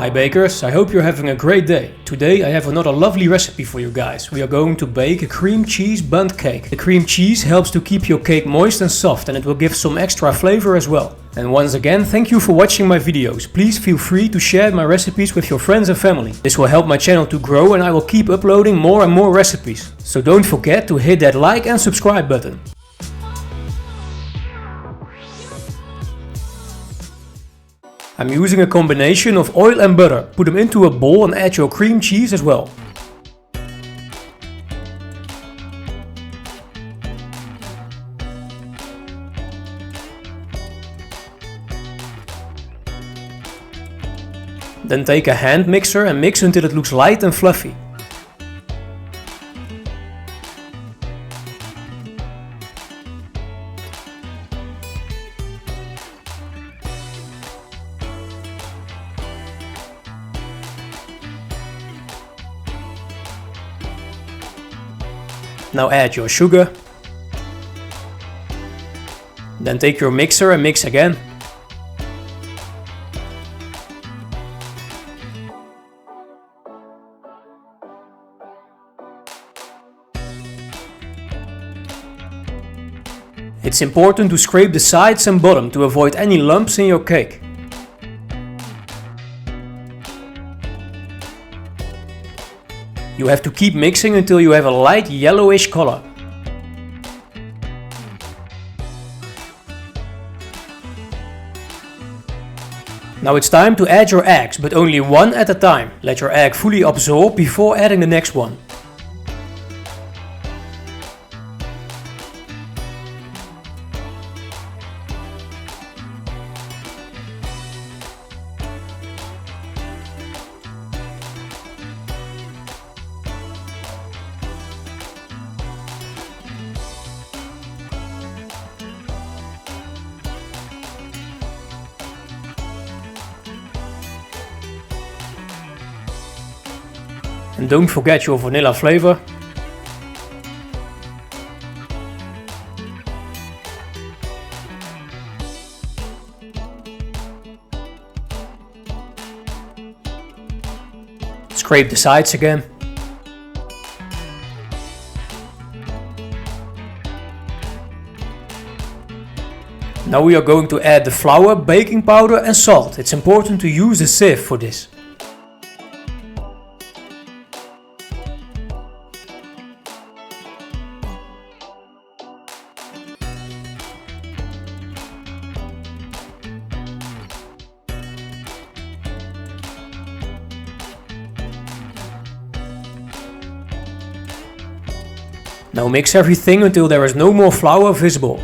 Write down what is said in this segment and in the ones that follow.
Hi bakers, I hope you're having a great day. Today I have another lovely recipe for you guys. We are going to bake a cream cheese bundt cake. The cream cheese helps to keep your cake moist and soft, and it will give some extra flavor as well. And once again, thank you for watching my videos. Please feel free to share my recipes with your friends and family. This will help my channel to grow and I will keep uploading more and more recipes. So don't forget to hit that like and subscribe button. I'm using a combination of oil and butter. Put them into a bowl and add your cream cheese as well. Then take a hand mixer and mix until it looks light and fluffy. Now add your sugar. Then take your mixer and mix again. It's important to scrape the sides and bottom to avoid any lumps in your cake. You have to keep mixing until you have a light yellowish color. Now it's time to add your eggs, but only one at a time. Let your egg fully absorb before adding the next one. And don't forget your vanilla flavor. Scrape the sides again. Now we are going to add the flour, baking powder and salt. It's important to use a sieve for this. Now mix everything until there is no more flour visible.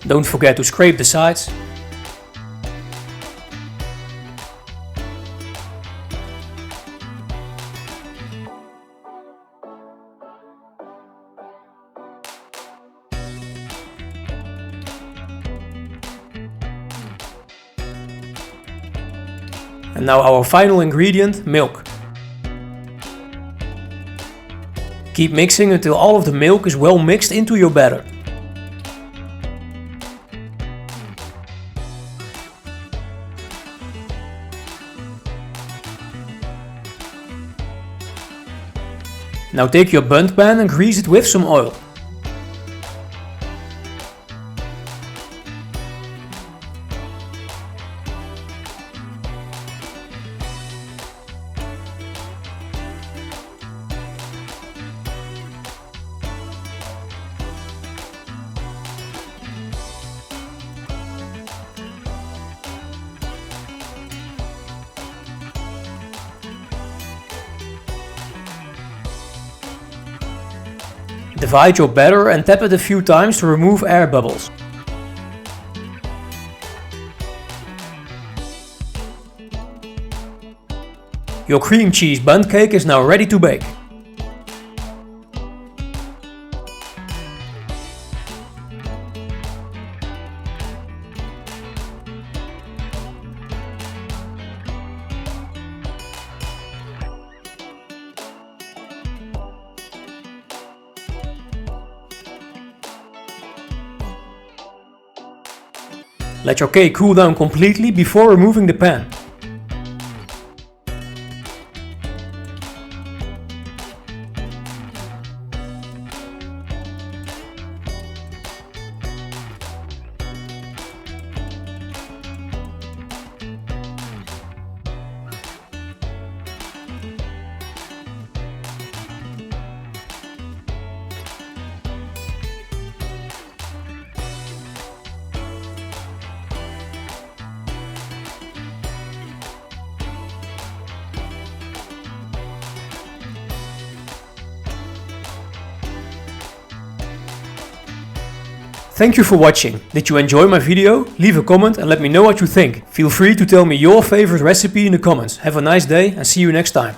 Don't forget to scrape the sides. And now our final ingredient, milk. Keep mixing until all of the milk is well mixed into your batter. Now take your bundt pan and grease it with some oil. Divide your batter and tap it a few times to remove air bubbles. Your cream cheese bundt cake is now ready to bake. Let your cake cool down completely before removing the pan. Thank you for watching. Did you enjoy my video? Leave a comment and let me know what you think. Feel free to tell me your favorite recipe in the comments. Have a nice day and see you next time.